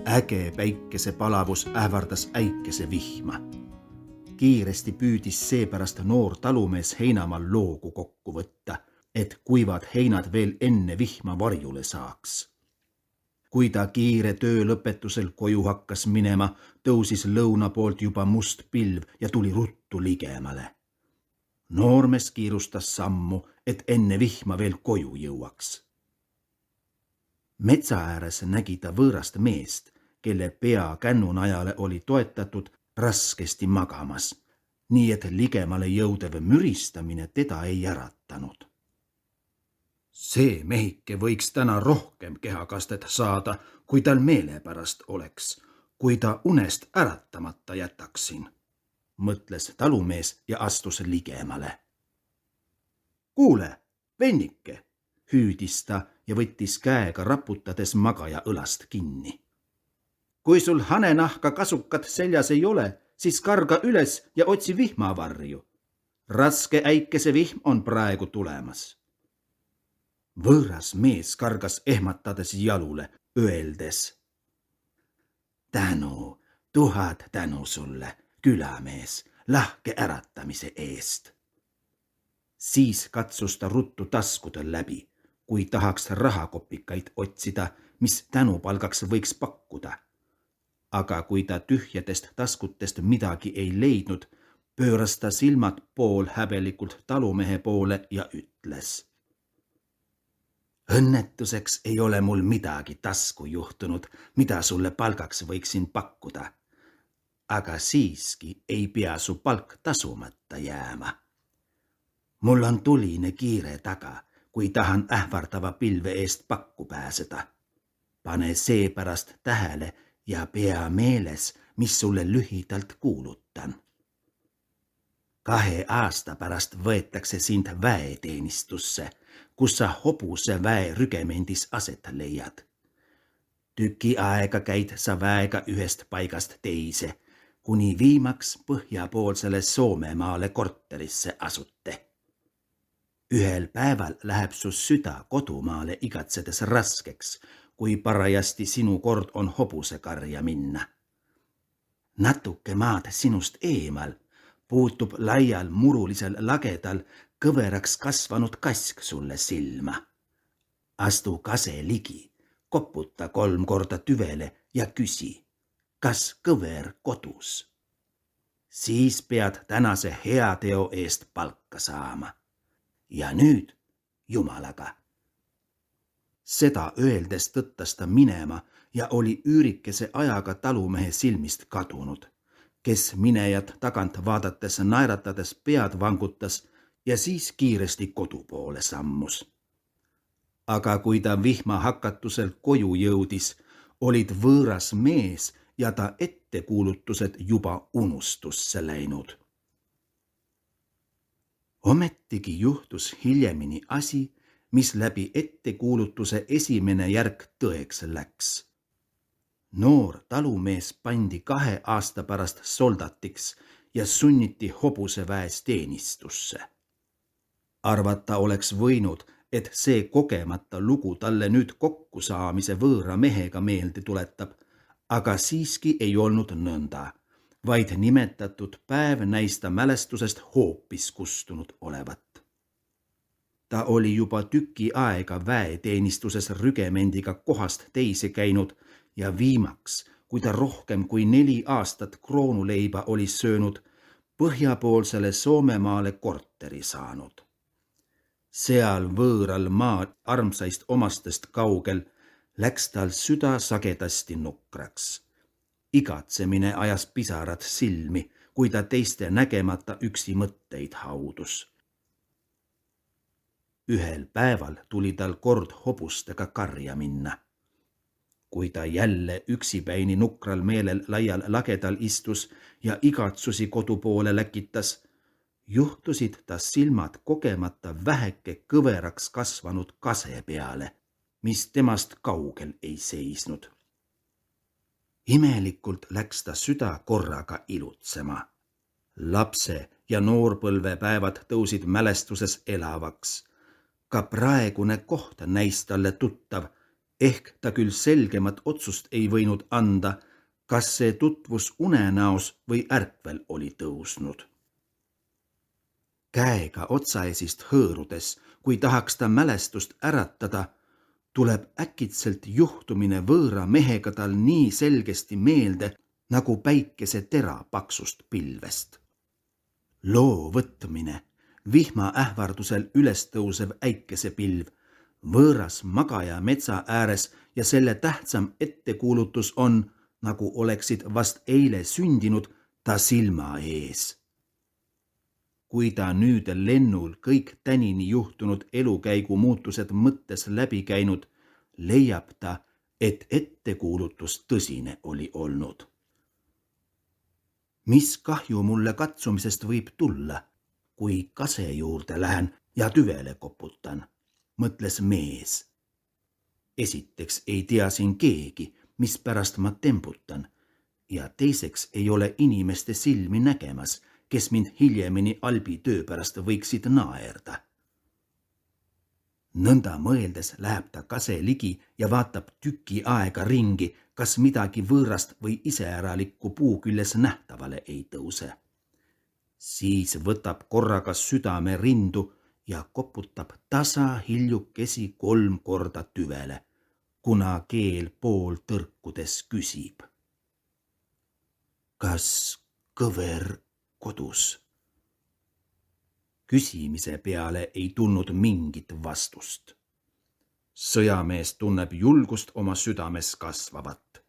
Äge päikesepalavus ähvardas äikese vihma. Kiiresti püüdis seepärast noor talumees heinamaal loogu kokku võtta, et kuivad heinad veel enne vihma varjule saaks. Kui ta kiire töö lõpetusel koju hakkas minema, tõusis lõuna poolt juba must pilv ja tuli ruttu ligemale. Noormees kiirustas sammu, et enne vihma veel koju jõuaks. Metsa ääres nägi ta võõrast meest, kelle pea kännunajale oli toetatud raskesti magamas, nii et ligemale jõudev müristamine teda ei äratanud. See mehike võiks täna rohkem kehakastet saada, kui tal meelepärast oleks, kui ta unest äratamata jätaksin, mõtles talumees ja astus ligemale. Kuule, vennike, hüüdis ta ja võttis käega raputades magaja õlast kinni. Kui sul hanenahka kasukat seljas ei ole, siis karga üles ja otsi vihmavarju. Raske äikese vihm on praegu tulemas. Võõras mees kargas ehmatades jalule, öeldes: Tänu, 1000 tänu sulle, külamees, lahke äratamise eest. Siis katsus ta ruttu taskudel läbi, kui tahaks rahakopikaid otsida, mis tänupalgaks võiks pakkuda. Aga kui ta tühjadest taskutest midagi ei leidnud, pööras ta silmad poolhäbelikult talumehe poole ja ütles: Õnnetuseks ei ole mul midagi tasku juhtunud, mida sulle palgaks võiksin pakkuda. Aga siiski ei pea su palk tasumata jääma. Mul on tuline kiire taga, kui tahan ähvardava pilve eest pakku pääseda. Pane seepärast tähele ja pea meeles, mis sulle lühidalt kuulutan. 2 aasta pärast võetakse sind väeteenistusse, kus sa hobuse väe rügemendis aset leiad. Tüki aega käid sa väega ühest paigast teise, kuni viimaks põhjapoolsele Soomemaale korterisse asutte. Ühel päeval läheb su süda kodumaale igatsedes raskeks, kui parajasti sinu kord on hobusekarja minna. Natuke maad sinust eemal puutub laial murulisel lagedal kõveraks kasvanud kask sulle silma. Astu kase ligi, koputa 3 korda tüvele ja küsi, kas kõver kodus. Siis pead tänase heateo eest palka saama. Ja nüüd jumalaga. Seda öeldes tõttas ta minema ja oli üürikese ajaga talumehe silmist kadunud, kes minejat tagant vaadates naeratades pead vangutas ja siis kiiresti kodu poole sammus. Aga kui ta vihma hakatusel koju jõudis, olid võõras mees ja ta ettekuulutused juba unustusse läinud. Ometigi juhtus hiljemini asi, mis läbi ettekuulutuse esimene järg tõeks läks. Noor talumees pandi 2 aasta pärast soldatiks ja sunniti hobuseväes teenistusse. Arvata oleks võinud, et see kogemata lugu talle nüüd kokkusaamise võõra mehega meelde tuletab, aga siiski ei olnud nõnda, vaid nimetatud päev näis ta mälestusest hoopis kustunud olevat. Ta oli juba tüki aega väeteenistuses rügemendiga kohast teise käinud ja viimaks, kui ta rohkem kui 4 aastat kroonuleiba oli söönud, põhjapoolsele Soomemaale korteri saanud. Seal võõral maa armsaist omastest kaugel läks tal süda sagedasti nukraks. Igatsemine ajas pisarad silmi, kui ta teiste nägemata üksi mõtteid haudus. Ühel päeval tuli tal kord hobustega karja minna. Kui ta jälle üksipäini nukral meelel laial lagedal istus ja igatsusi kodu poole läkitas, juhtusid ta silmad kogemata väheke kõveraks kasvanud kase peale, mis temast kaugel ei seisnud. Imelikult läks ta süda korraga ilutsema. Lapse ja noorpõlve päevad tõusid mälestuses elavaks. Ka praegune koht näis talle tuttav Ehk ta küll selgemat otsust ei võinud anda, kas see tutvus unenäos või ärkvel oli tõusnud. Käega otsaesist hõõrudes, kui tahaks ta mälestust äratada, tuleb äkitselt juhtumine võõra mehega tal nii selgesti meelde, nagu päikese tera paksust pilvest. Loo võtmine, vihma ähvardusel üles tõusev äikesepilv, võõras magaja metsa ääres ja selle tähtsam ettekuulutus on, nagu oleksid vast eile sündinud, ta silma ees. Kui ta nüüd lennul kõik tänini juhtunud elukäigu muutused mõttes läbi käinud, leiab ta, et ettekuulutus tõsine oli olnud. Mis kahju mulle katsumisest võib tulla, kui kase juurde lähen ja tüvele koputan, mõtles mees. Esiteks ei tea siin keegi, mispärast ma temputan, ja teiseks ei ole inimeste silmi nägemas, kes mind hiljemini albi töö pärast võiksid naerda. Nõnda mõeldes läheb ta kase ligi ja vaatab tüki aega ringi, kas midagi võõrast või iseäralikku puu küljes nähtavale ei tõuse. Siis võtab korraga südame rindu ja koputab tasa hiljukesi 3 korda tüvele, kuna keel pool tõrkudes küsib. Kas kõver kodus? Küsimise peale ei tulnud mingit vastust. Sõjamees tunneb julgust oma südames kasvavat.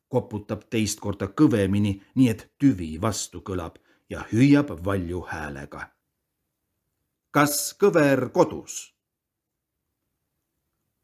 Koputab teist korda kõvemini, nii et tüvi vastu kõlab ja hüüab valju häälega. Kas kõver kodus?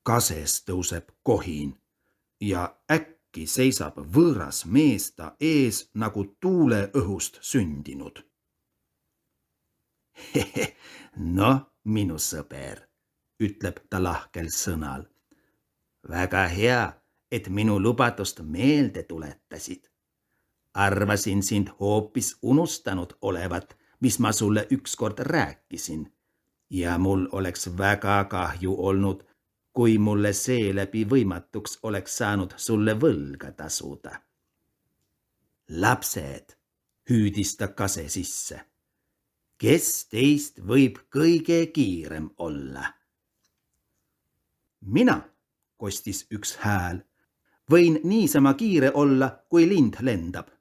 Kases tõuseb kohin ja äkki seisab võõras mees ta ees nagu tuule õhust sündinud. No, minu sõber, ütleb ta lahkel sõnal. Väga hea, et minu lubadust meelde tuletasid. Arvasin sind hoopis unustanud olevat, mis ma sulle ükskord rääkisin. Ja mul oleks väga kahju olnud, kui mulle seeläbi võimatuks oleks saanud sulle võlga tasuda. Lapsed, hüüdis ta kase sisse. Kes teist võib kõige kiirem olla? Mina, kostis üks hääl, võin niisama kiire olla, kui lind lendab.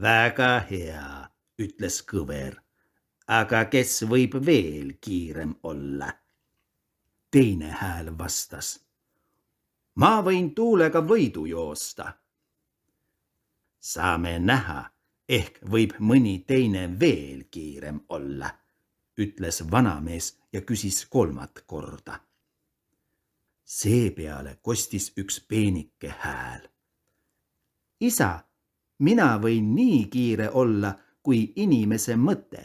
Väga hea, ütles kõver, aga kes võib veel kiirem olla? Teine hääl vastas. Ma võin tuulega võidu joosta. Saame näha, ehk võib mõni teine veel kiirem olla, ütles vanamees ja küsis 3. korda. Seepeale kostis üks peenike hääl. Isa, mina võin nii kiire olla, kui inimese mõte.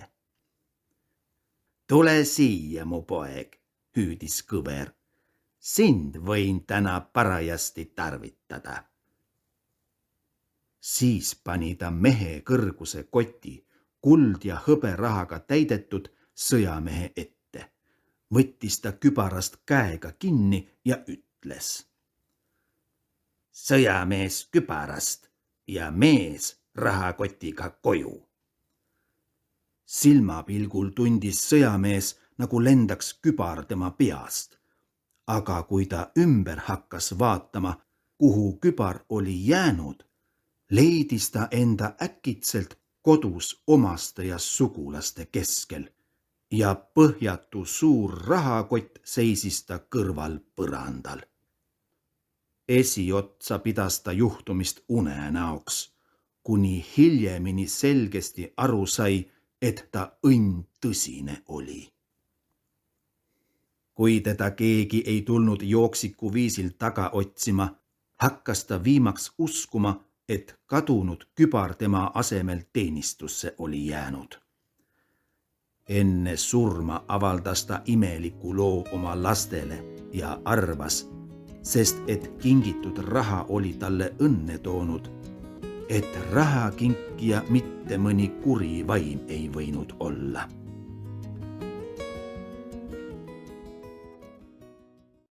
Tule siia, mu poeg, hüüdis kõver. Sind võin täna parajasti tarvitada. Siis pani ta mehe kõrguse koti, kuld ja hõberahaga täidetud sõjamehe ette. Võttis ta kübarast käega kinni ja ütles. Sõjamees kübarast ja mees rahakotiga koju. Silmapilgul tundis sõjamees, nagu lendaks kübar tema peast. Aga kui ta ümber hakkas vaatama, kuhu kübar oli jäänud, leidis ta enda äkitselt kodus omaste ja sugulaste keskel ja põhjatu suur rahakott seisis ta kõrval põrandal. Esiotsa pidas ta juhtumist unenäoks, kuni hiljemini selgesti aru sai, et ta õnn tõsine oli. Kui teda keegi ei tulnud jooksiku viisil taga otsima, hakkas ta viimaks uskuma, et kadunud kübar tema asemel teenistusse oli jäänud. Enne surma avaldas ta imeliku loo oma lastele ja arvas, sest et kingitud raha oli talle õnne toonud, et rahakinkija mitte mõni kuri vaim ei võinud olla.